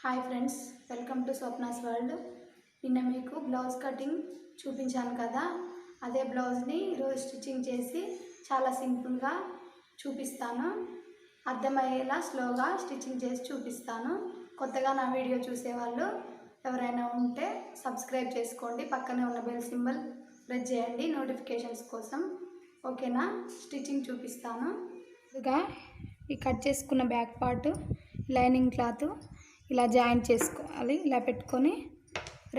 Hi friends, welcome to Swapna's world. నిన్న మీకు blouse cutting చూపించాను కదా, అదే బ్లౌజ్ని ఈరోజు స్టిచ్చింగ్ చేసి చాలా సింపుల్గా చూపిస్తాను. అర్థమయ్యేలా స్లోగా స్టిచ్చింగ్ చేసి చూపిస్తాను. కొత్తగా నా వీడియో చూసేవాళ్ళు ఎవరైనా ఉంటే సబ్స్క్రైబ్ చేసుకోండి, పక్కనే ఉన్న బెల్ సింబల్ ప్రెస్ చేయండి నోటిఫికేషన్స్ కోసం. ఓకేనా? స్టిచ్చింగ్ చూపిస్తాను. ఇదిగా ఈ కట్ చేసుకున్న బ్యాక్ పార్ట్ లైనింగ్ క్లాత్ ఇలా జాయింట్ చేసుకోవాలి. ఇలా పెట్టుకొని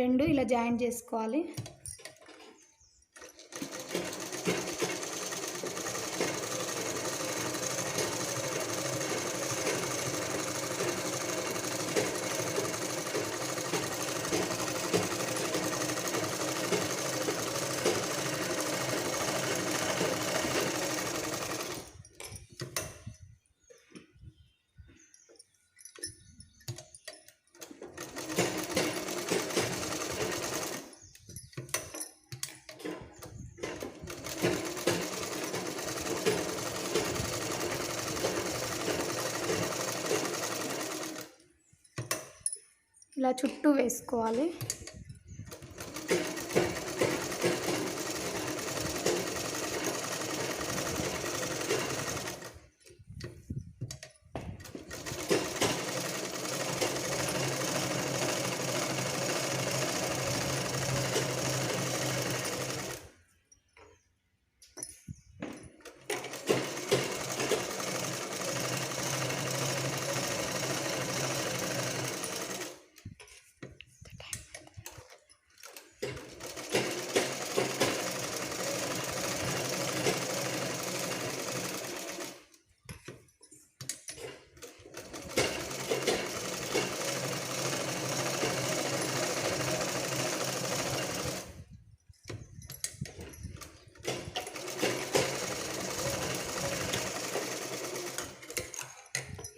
రెండు ఇలా జాయింట్ చేసుకోవాలి. ఇలా చుట్టూ వేసుకోవాలి.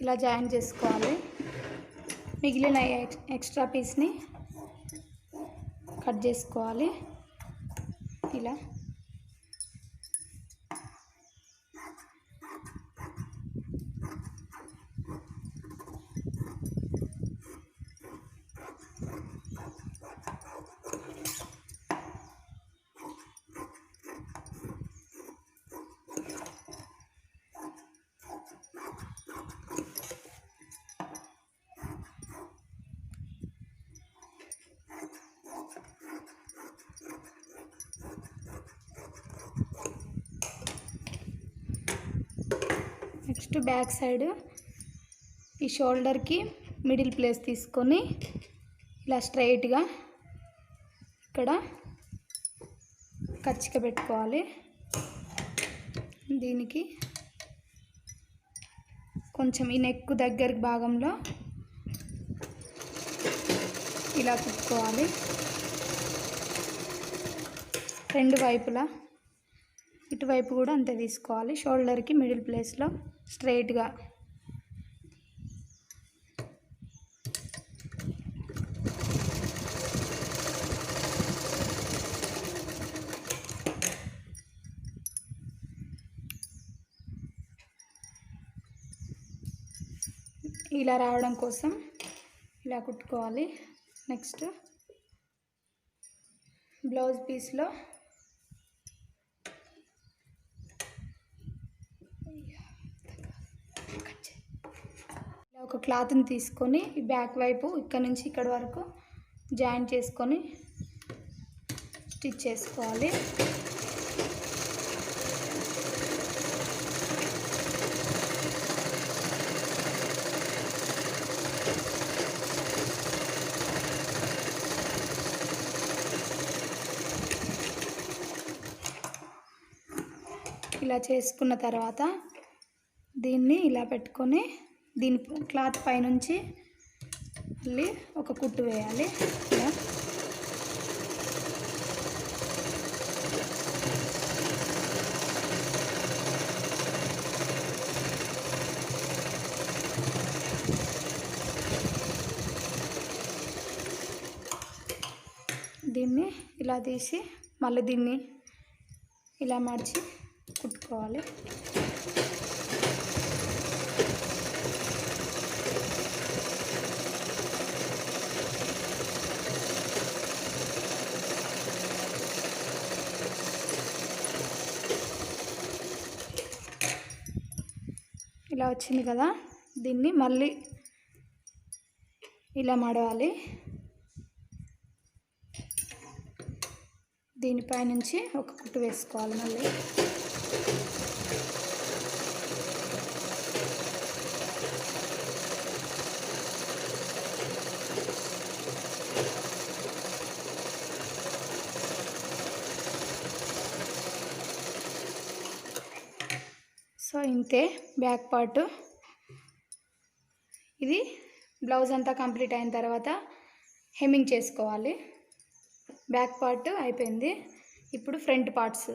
ఇలా జాయిన్ చేసుకోవాలి. మిగిలిన ఎక్స్ట్రా పీస్ని కట్ చేసుకోవాలి. ఇలా నెక్స్ట్ బ్యాక్ సైడ్ ఈ షోల్డర్కి మిడిల్ ప్లేస్ తీసుకొని ఇలా స్ట్రైట్గా ఇక్కడ కచ్చిక పెట్టుకోవాలి. దీనికి కొంచెం ఈ నెక్ దగ్గర భాగంలో ఇలా కుట్టుకోవాలి. రెండు వైపులా ఇటువైపు కూడా అంతే తీసుకోవాలి. షోల్డర్కి మిడిల్ ప్లేస్లో స్ట్రైట్గా ఇలా రావడం కోసం ఇలా కుట్టుకోవాలి. నెక్స్ట్ బ్లౌజ్ పీస్లో ఒక క్లాత్ని తీసుకొని ఈ బ్యాక్ వైపు ఇక్కడ నుంచి ఇక్కడ వరకు జాయింట్ చేసుకొని స్టిచ్ చేసుకోవాలి. ఇలా చేసుకున్న తర్వాత దీన్ని ఇలా పెట్టుకొని దీని క్లాత్ పైనుంచి మళ్ళీ ఒక కుట్టు వేయాలి. ఇలా దీన్ని ఇలా తీసి మళ్ళీ దీన్ని ఇలా మడిచి కుట్టుకోవాలి. ఇలా వచ్చింది కదా, దీన్ని మళ్ళీ ఇలా మడవాలి. దీనిపై నుంచి ఒక కుట్టు వేసుకోవాలి. మళ్ళీ సో ఇంతే బ్యాక్ పార్ట్. ఇది బ్లౌజ్ అంతా కంప్లీట్ అయిన తర్వాత హెమ్మింగ్ చేసుకోవాలి. బ్యాక్ పార్ట్ అయిపోయింది. ఇప్పుడు ఫ్రంట్ పార్ట్స్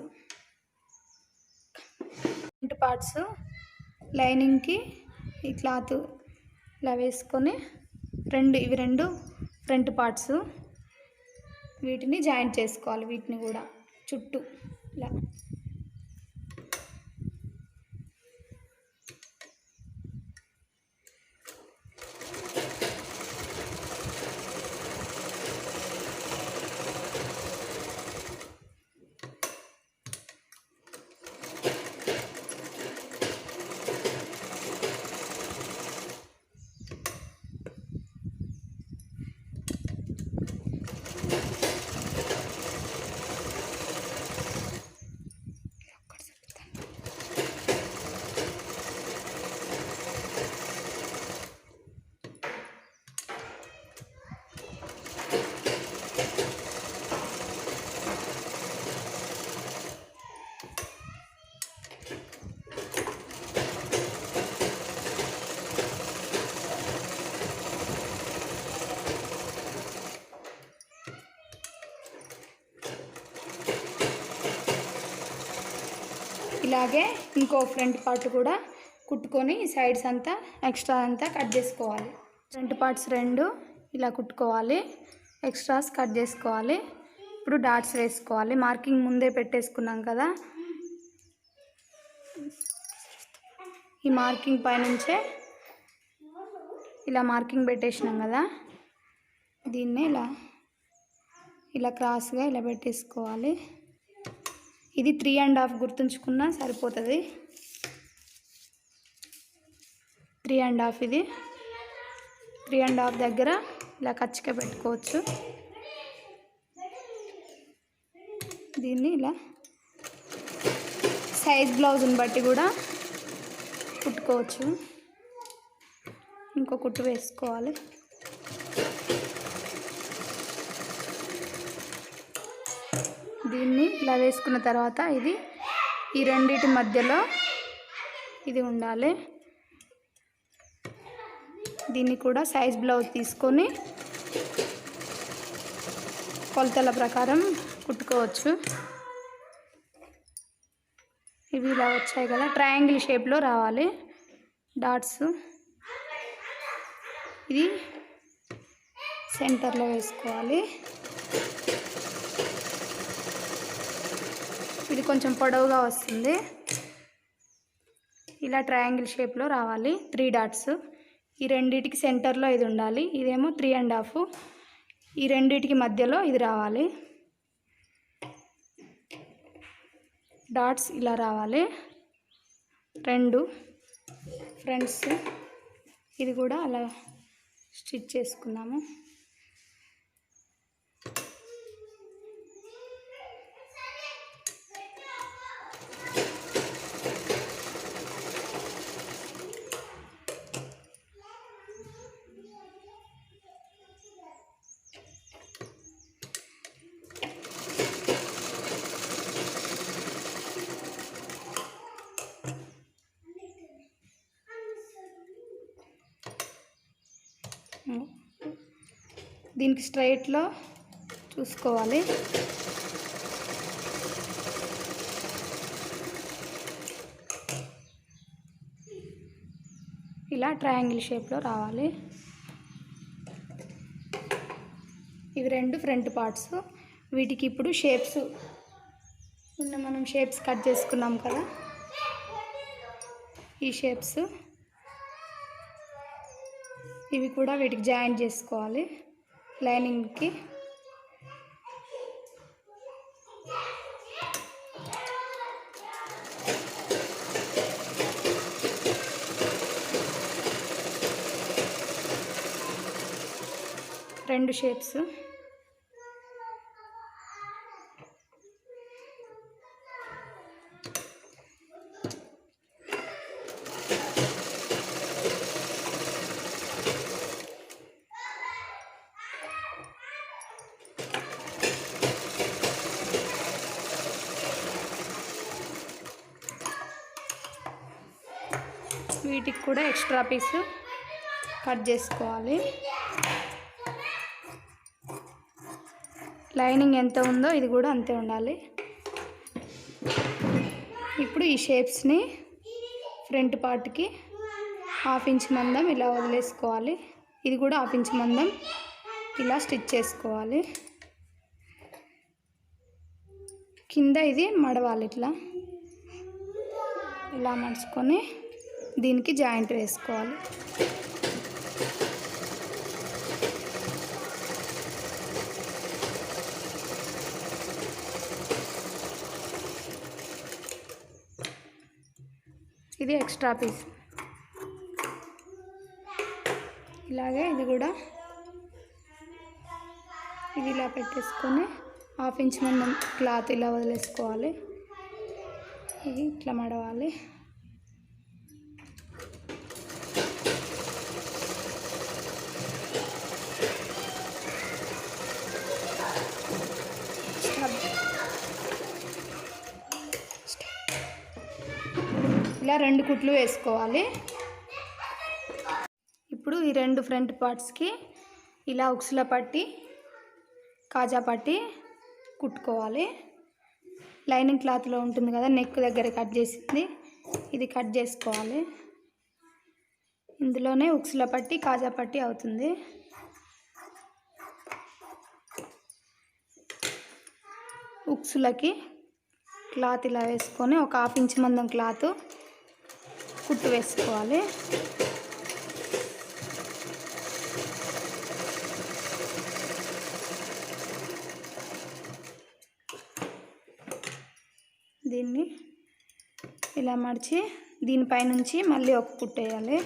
లైనింగ్కి ఈ క్లాత్ ఇలా వేసుకొని ఇవి రెండు ఫ్రంట్ పార్ట్స్, వీటిని జాయింట్ చేసుకోవాలి. వీటిని కూడా చుట్టూ ఇలా ఇలాగే ఇంకో ఫ్రంట్ పార్ట్ కూడా కుట్టుకొని సైడ్స్ అంతా ఎక్స్ట్రా అంతా కట్ చేసుకోవాలి. ఫ్రంట్ పార్ట్స్ రెండు ఇలా కుట్టుకోవాలి, ఎక్స్ట్రాస్ కట్ చేసుకోవాలి. ఇప్పుడు డాట్స్ వేసుకోవాలి. మార్కింగ్ ముందే పెట్టేసుకున్నాం కదా, ఈ మార్కింగ్ పైనుంచే ఇలా మార్కింగ్ పెట్టేసినాం కదా, దీన్నే ఇలా క్రాస్గా ఇలా పెట్టేసుకోవాలి. ఇది 3.5 గుర్తుంచుకున్నా సరిపోతుంది. 3.5 ఇది 3.5 దగ్గర ఇలా ఖచ్చితంగా పెట్టుకోవచ్చు. దీన్ని ఇలా సైజ్ బ్లౌజ్ని బట్టి కూడా కుట్టుకోవచ్చు. ఇంకో కుట్టు వేసుకోవాలి. దీన్ని ఇలా వేసుకున్న తర్వాత ఈ రెండిటి మధ్యలో ఇది ఉండాలి. దీన్ని కూడా సైజ్ బ్లౌజ్ తీసుకొని కొలతల ప్రకారం కుట్టుకోవచ్చు. ఇవి ఇలా వచ్చాయి కదా, ట్రయాంగిల్ షేప్లో రావాలి డాట్స్. ఇది సెంటర్లో వేసుకోవాలి. ఇది కొంచెం పొడవుగా వస్తుంది. ఇలా ట్రయాంగిల్ షేప్లో రావాలి 3 డాట్స్. ఈ రెండిటికి సెంటర్లో ఇది ఉండాలి. ఇదేమో 3.5. ఈ రెండిటికి మధ్యలో ఇది రావాలి. డాట్స్ ఇలా రావాలి 2 ఫ్రంట్స్. ఇది కూడా అలా స్టిచ్ చేసుకున్నాము. దీనికి స్ట్రైట్లో చూసుకోవాలి. ఇలా ట్రయాంగిల్ షేప్లో రావాలి. ఇవి 2 ఫ్రంట్ పార్ట్స్. వీటికి ఇప్పుడు షేప్స్ మనం షేప్స్ కట్ చేసుకున్నాం కదా, ఈ షేప్స్ ఇవి కూడా వీటికి జాయిన్ చేసుకోవాలి లైనింగ్కి. 2 షేప్స్. వీటికి కూడా ఎక్స్ట్రా పీస్ కట్ చేసుకోవాలి. లైనింగ్ ఎంత ఉందో ఇది కూడా అంతే ఉండాలి. ఇప్పుడు ఈ షేప్స్ని ఫ్రంట్ పార్ట్కి 1/2 ఇంచ్ మందం ఇలా వదిలేసుకోవాలి. ఇది కూడా 1/2 ఇంచ్ మందం ఇలా స్టిచ్ చేసుకోవాలి. కింద ఇది మడవాలి. ఇలా మడుచుకొని దీనికి జాయింట్ వేసుకోవాలి. ఇది ఎక్స్ట్రా పీస్. ఇలాగే ఇది కూడా ఇది ఇలా పెట్టేసుకొని 1/2 ఇంచ్ మందం క్లాత్ ఇలా వదిలేసుకోవాలి. ఇది ఇట్లా మడవాలి. ఇలా 2 కుట్లు వేసుకోవాలి. ఇప్పుడు ఈ 2 ఫ్రంట్ పార్ట్స్కి ఇలా ఉక్సుల పట్టి కాజా పట్టి కుట్టుకోవాలి. లైనింగ్ క్లాత్లో ఉంటుంది కదా, నెక్ దగ్గర కట్ చేసింది ఇది కట్ చేసుకోవాలి. ఇందులోనే ఉక్సుల పట్టి కాజా పట్టి అవుతుంది. ఉక్సులకి క్లాత్ ఇలా వేసుకొని ఒక 1/2 ఇంచ్ మందం క్లాత్ కుట్టు వేసుకోవాలి. దీన్ని ఇలా మడిచి దీనిపై నుంచి మళ్ళీ ఒక కుట్టు వేయాలి.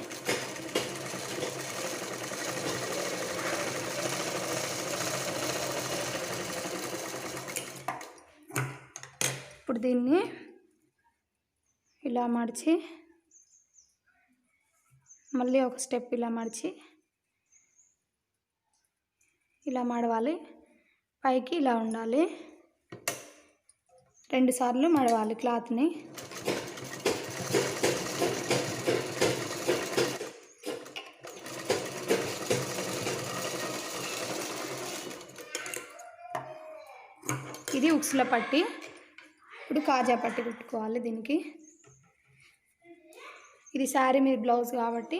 ఇప్పుడు దీన్ని ఇలా మడిచి మళ్ళీ ఒక స్టెప్ ఇలా మడిచి ఇలా మడవాలి. పైకి ఇలా ఉండాలి. 2 సార్లు మడవాలి క్లాత్ని. ఇది ఉక్సుల పట్టి. ఇప్పుడు కాజా పట్టి కుట్టుకోవాలి. దీనికి ఇది శారీ మీద బ్లౌజ్ కాబట్టి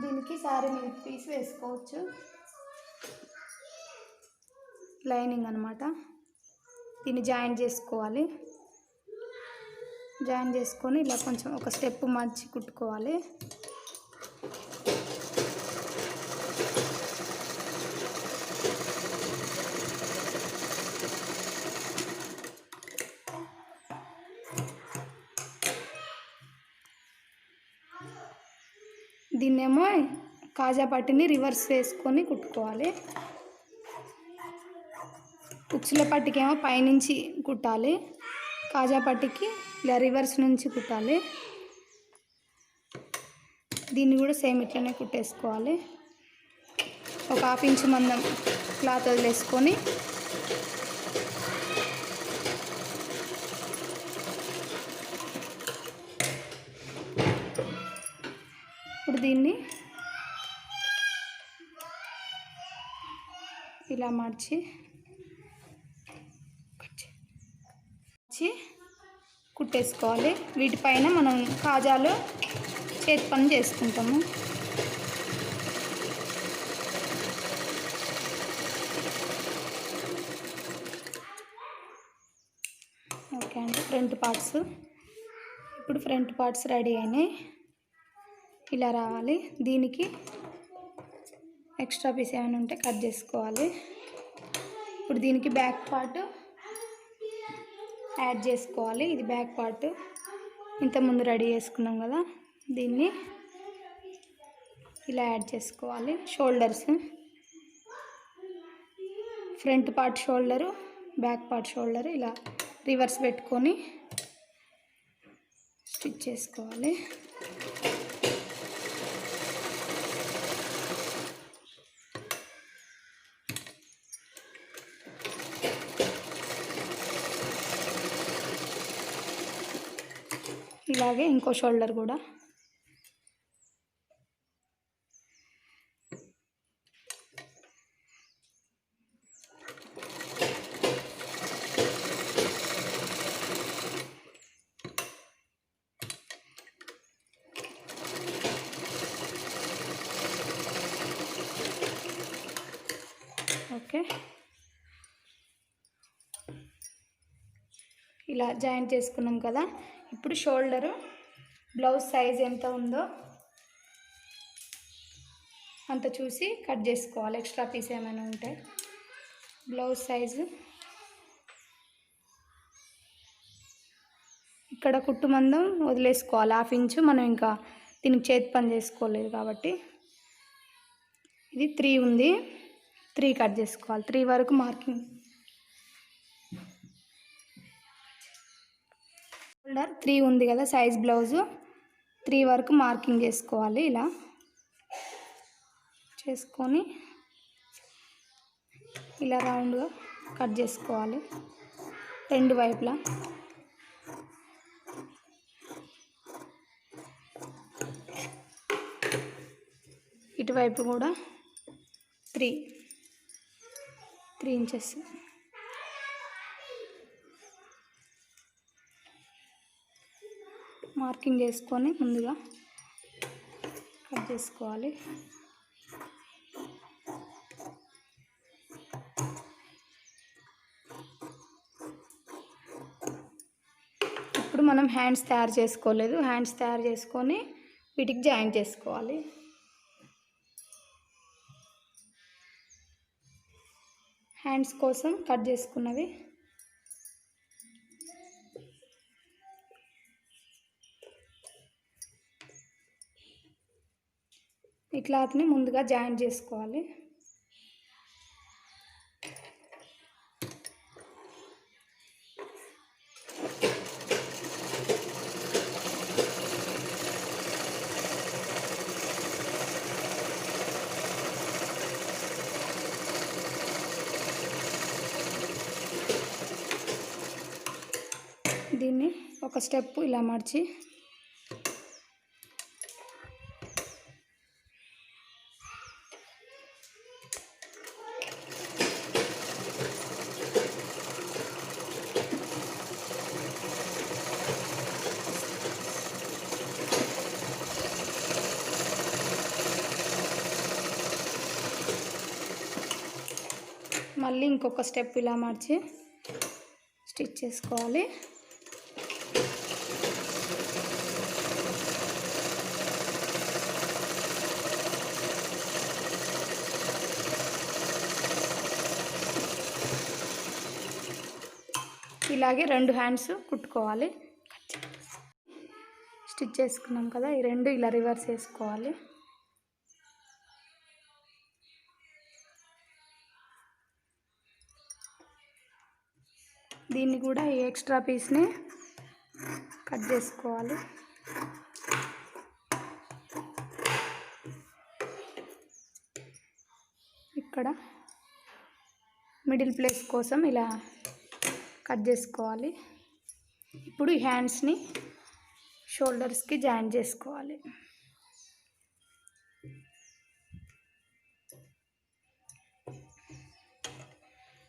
దీనికి శారీ మీద పీస్ వేసుకోవచ్చు. లైనింగ్ అన్నమాట. దీన్ని జాయిన్ చేసుకోవాలి. జాయిన్ చేసుకొని ఇలా కొంచెం ఒక స్టెప్ మర్చి కుట్టుకోవాలి. దీన్నేమో కాజా పట్టిని రివర్స్ వేసుకొని కుట్టుకోవాలి. ఉక్సుల పట్టికేమో పైనుంచి కుట్టాలి, కాజా పట్టికి ఇలా రివర్స్ నుంచి కుట్టాలి. దీన్ని కూడా సేమ్ ఇట్లనే కుట్టేసుకోవాలి. ఒక 1/2 ఇంచ్ మందం క్లాత్ వదిలేసుకొని ఇప్పుడు దీన్ని ఇలా మార్చి కుట్టేసుకోవాలి. వీటిపైన మనం కాజాలు చేతి పని చేసుకుంటాము. ఓకే అండి, ఫ్రంట్ పార్ట్స్ ఇప్పుడు ఫ్రంట్ పార్ట్స్ రెడీ అయినాయి. ఇలా రావాలి. దీనికి ఎక్స్ట్రా పీస్ ఏమైనా ఉంటే కట్ చేసుకోవాలి. ఇప్పుడు దీనికి బ్యాక్ పార్ట్ యాడ్ చేసుకోవాలి. ఇది బ్యాక్ పార్ట్ ఇంతకుముందు రెడీ చేసుకున్నాం కదా, దీన్ని ఇలా యాడ్ చేసుకోవాలి. Shoulders front part shoulder, back part shoulder ఇలా రివర్స్ పెట్టుకొని స్టిచ్ చేసుకోవాలి. ఇలాగే ఇంకో షోల్డర్ కూడా ఓకే. ఇలా జాయింట్ చేసుకున్నాం కదా. ఇప్పుడు షోల్డరు బ్లౌజ్ సైజ్ ఎంత ఉందో అంత చూసి కట్ చేసుకోవాలి. ఎక్స్ట్రా పీస్ ఏమైనా ఉంటే బ్లౌజ్ సైజు ఇక్కడ కుట్టు మందం వదిలేసుకోవాలి 1/2 ఇంచు. మనం ఇంకా దీనికి చేతి పని చేసుకోలేదు కాబట్టి ఇది 3 ఉంది, 3 కట్ చేసుకోవాలి. 3 వరకు మార్కింగ్. షోల్డర్ 3 ఉంది కదా సైజ్ బ్లౌజు, 3 వరకు మార్కింగ్ చేసుకోవాలి. ఇలా చేసుకొని ఇలా రౌండ్గా కట్ చేసుకోవాలి 2 వైపులా. ఇటువైపు కూడా 3 ఇంచెస్. మార్కింగ్ చేసుకొని ముందుగా కట్ చేసుకోవాలి. ఇప్పుడు మనం హ్యాండ్స్ తయారు చేసుకోలేదు. హ్యాండ్స్ తయారు చేసుకొని వీటికి జాయిన్ చేసుకోవాలి. హ్యాండ్స్ కోసం కట్ చేసుకున్నవి ఈ క్లాత్ని ముందుగా జాయిన్ చేసుకోవాలి. దీన్ని ఒక స్టెప్ ఇలా మడిచి మళ్ళీ ఇంకొక స్టెప్ ఇలా మార్చి స్టిచ్ చేసుకోవాలి. ఇలాగే 2 హ్యాండ్స్ కుట్టుకోవాలి. స్టిచ్ చేసుకున్నాం కదా, ఈ 2 ఇలా రివర్స్ చేసుకోవాలి. దీన్ని కూడా ఈ ఎక్స్ట్రా పీస్ని కట్ చేసుకోవాలి. ఇక్కడ మిడిల్ ప్లేస్ కోసం ఇలా కట్ చేసుకోవాలి. ఇప్పుడు ఈ హ్యాండ్స్ని షోల్డర్స్కి జాయిన్ చేసుకోవాలి.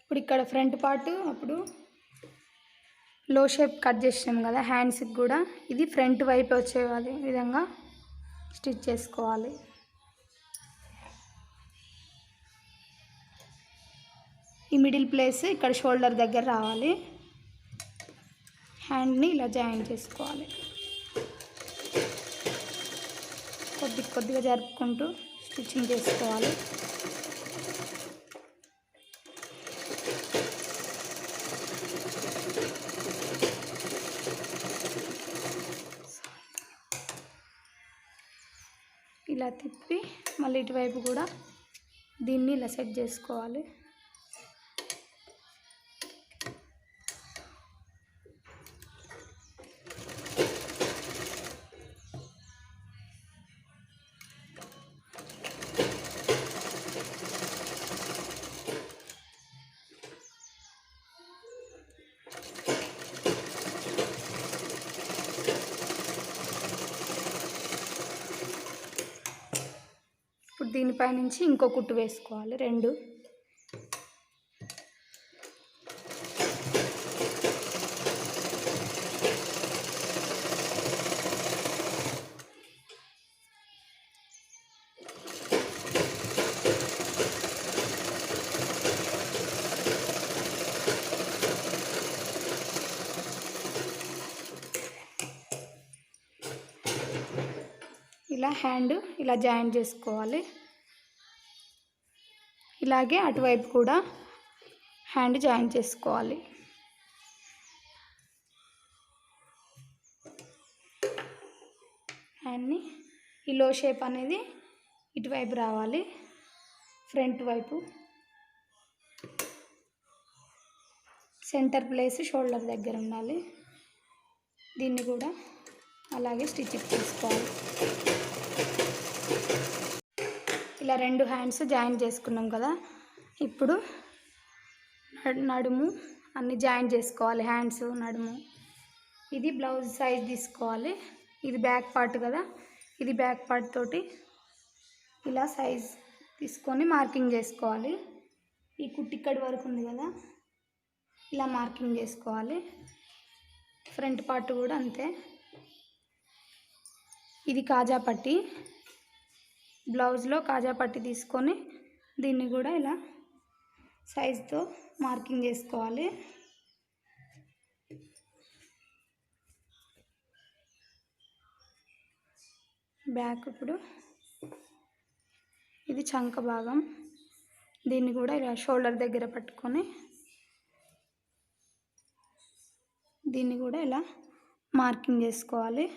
ఇప్పుడు ఇక్కడ ఫ్రంట్ పార్ట్ అప్పుడు లో షేప్ కట్ చేసాం కదా, హ్యాండ్స్కి కూడా ఇది ఫ్రంట్ వైపు వచ్చే విధంగా స్టిచ్ చేసుకోవాలి. ఈ మిడిల్ ప్లేస్ ఇక్కడ షోల్డర్ దగ్గర రావాలి. హ్యాండ్ని ఇలా జాయిన్ చేసుకోవాలి. కొద్దిగా జరుపుకుంటూ స్టిచ్చింగ్ చేసుకోవాలి. ఇలా తిప్పి మళ్ళీ ఇటువైపు కూడా దీన్ని ఇలా సెట్ చేసుకోవాలి. దీనిపై నుంచి ఇంకో కుట్టు వేసుకోవాలి 2. ఇలా హ్యాండ్ ఇలా జాయిన్ చేసుకోవాలి. ఇలాగే అటువైపు కూడా హ్యాండ్ జాయిన్ చేసుకోవాలి. హ్యాండ్ని ఈ లో షేప్ అనేది ఇటువైపు రావాలి, ఫ్రంట్ వైపు. సెంటర్ ప్లేస్ షోల్డర్ దగ్గర ఉండాలి. దీన్ని కూడా అలాగే స్టిచ్ చేసుకోవాలి. ఇలా 2 హ్యాండ్స్ జాయిన్ చేసుకున్నాం కదా. ఇప్పుడు నడుము అన్నీ జాయిన్ చేసుకోవాలి. హ్యాండ్స్, నడుము. ఇది బ్లౌజ్ సైజ్ తీసుకోవాలి. ఇది బ్యాక్ పార్ట్ కదా, ఇది బ్యాక్ పార్ట్ తోటి ఇలా సైజ్ తీసుకొని మార్కింగ్ చేసుకోవాలి. ఈ కుట్టు ఇక్కడి వరకు ఉంది కదా, ఇలా మార్కింగ్ చేసుకోవాలి. ఫ్రంట్ పార్ట్ కూడా అంతే. ఇది కాజా పట్టి, బ్లౌజ్లో కాజా పట్టి తీసుకొని దీన్ని కూడా ఇలా సైజ్తో మార్కింగ్ చేసుకోవాలి. బ్యాక్ ఇప్పుడు ఇది చంక భాగం, దీన్ని కూడా ఇలా షోల్డర్ దగ్గర పట్టుకొని దీన్ని కూడా ఇలా మార్కింగ్ చేసుకోవాలి.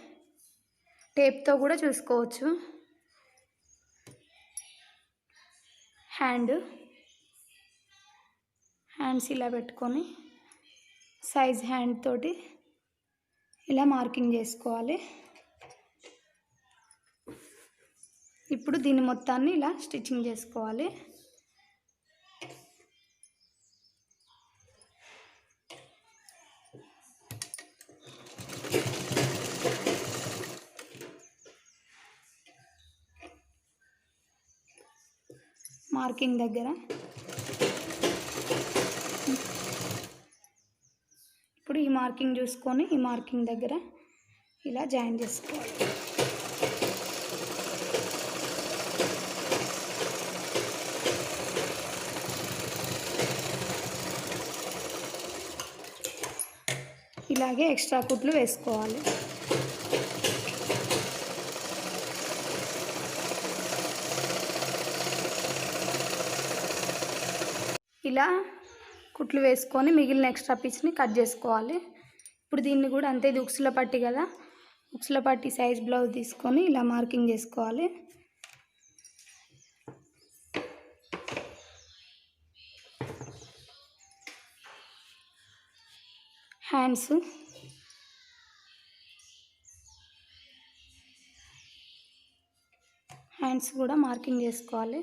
టేప్తో కూడా చూసుకోవచ్చు. హ్యాండ్స్ ఇలా పెట్టుకొని సైజ్ హ్యాండ్ తోటి ఇలా మార్కింగ్ చేసుకోవాలి. ఇప్పుడు దీన్ని మొత్తాన్ని ఇలా స్టిచ్చింగ్ చేసుకోవాలి. మార్కింగ్ దగ్గర ఇప్పుడు ఈ మార్కింగ్ చూసుకొని ఈ మార్కింగ్ దగ్గర ఇలా జాయిన్ చేసుకోవాలి. ఇలాగే ఎక్స్ట్రా కుట్లు వేసుకోవాలి. ఇలా కుట్లు వేసుకొని మిగిలిన ఎక్స్ట్రా పీస్ని కట్ చేసుకోవాలి. ఇప్పుడు దీన్ని కూడా అంతే, ఇది ఉక్సుల పట్టి కదా, ఉక్సుల పట్టి సైజ్ బ్లౌజ్ తీసుకొని ఇలా మార్కింగ్ చేసుకోవాలి. హ్యాండ్స్ కూడా మార్కింగ్ చేసుకోవాలి.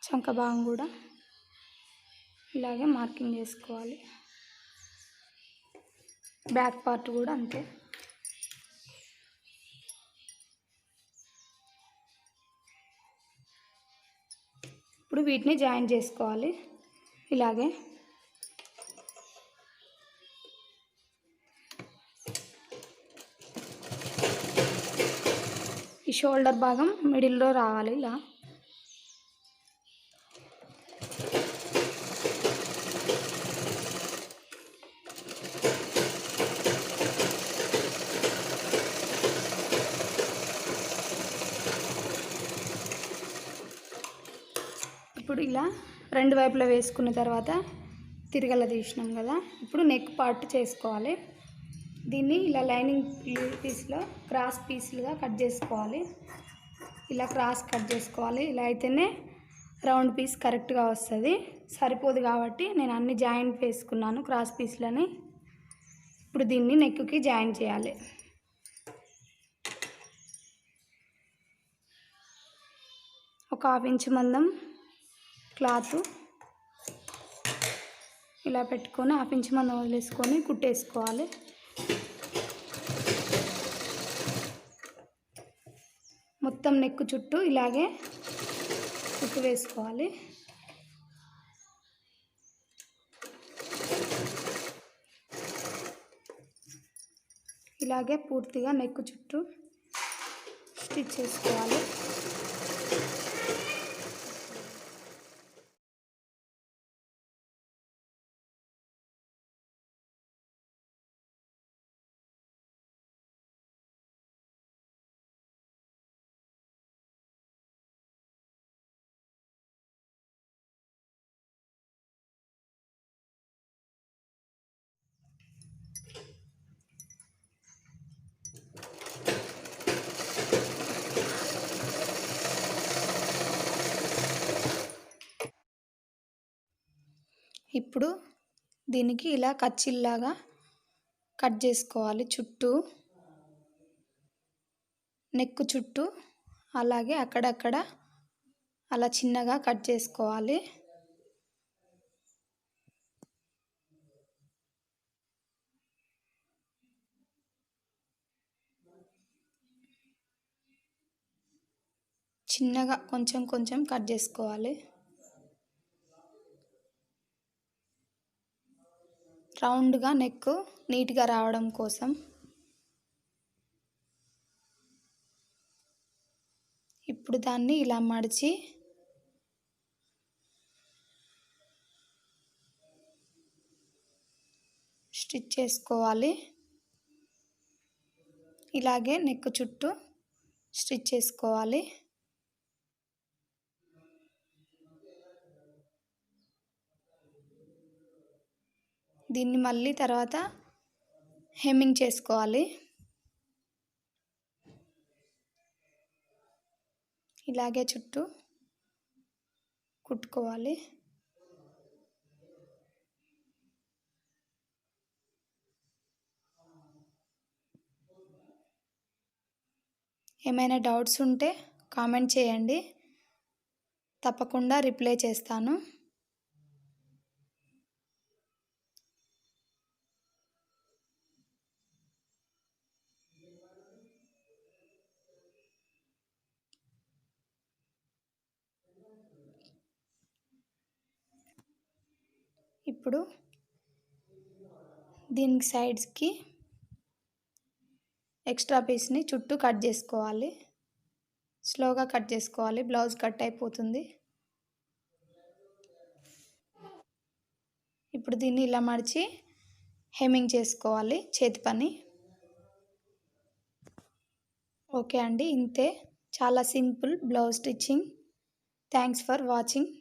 చంక భాగం కూడా ఇలాగే మార్కింగ్ చేసుకోవాలి. బ్యాక్ పార్ట్ కూడా అంతే. ఇప్పుడు వీటిని జాయిన్ చేసుకోవాలి. ఇలాగే ఈ షోల్డర్ భాగం మిడిల్లో రావాలి. ఇలా ఇప్పుడు ఇలా 2 వైపులా వేసుకున్న తర్వాత తిరగల తీసినాం కదా. ఇప్పుడు నెక్ పార్ట్ చేసుకోవాలి. దీన్ని ఇలా లైనింగ్ పీస్లో క్రాస్ పీస్లుగా కట్ చేసుకోవాలి. ఇలా క్రాస్ కట్ చేసుకోవాలి. ఇలా అయితేనే రౌండ్ పీస్ కరెక్ట్గా వస్తుంది. సరిపోదు కాబట్టి నేను అన్ని జాయింట్ వేసుకున్నాను క్రాస్ పీస్లని. ఇప్పుడు దీన్ని నెక్కి జాయిన్ చేయాలి. ఒక 1/2 ఇంచ్ మందం క్లాత్ ఇలా పెట్టుకొని 1/2 ఇంచ్ మందం వదిలేసుకొని కుట్టేసుకోవాలి. మొత్తం మొత్తం నెక్ చుట్టూ ఇలాగే చుట్టు వేసుకోవాలి. ఇలాగే పూర్తిగా నెక్ చుట్టూ స్టిచ్ చేసుకోవాలి. ఇప్పుడు దీనికి ఇలా కచ్చిల్లాగా కట్ చేసుకోవాలి. చుట్టూ నెక్ చుట్టూ అలాగే అక్కడక్కడ అలా చిన్నగా కట్ చేసుకోవాలి. చిన్నగా కొంచెం కొంచెం కట్ చేసుకోవాలి. రౌండ్గా నెక్ నీట్గా రావడం కోసం. ఇప్పుడు దాన్ని ఇలా మడిచి స్టిచ్ చేసుకోవాలి. ఇలాగే నెక్ చుట్టూ స్టిచ్ చేసుకోవాలి. దీన్ని మళ్ళీ తర్వాత హెమ్మింగ్ చేసుకోవాలి. ఇలాగే చుట్టూ కుట్టుకోవాలి. ఏమైనా డౌట్స్ ఉంటే కామెంట్ చేయండి, తప్పకుండా రిప్లై చేస్తాను. ఇప్పుడు దీనికి సైడ్స్కి ఎక్స్ట్రా పీస్ని చుట్టూ కట్ చేసుకోవాలి. స్లోగా కట్ చేసుకోవాలి, బ్లౌజ్ కట్ అయిపోతుంది. ఇప్పుడు దీన్ని ఇలా మడిచి హెమ్మింగ్ చేసుకోవాలి చేతి పని. ఓకే అండి, ఇంతే. చాలా simple blouse stitching. Thanks for watching.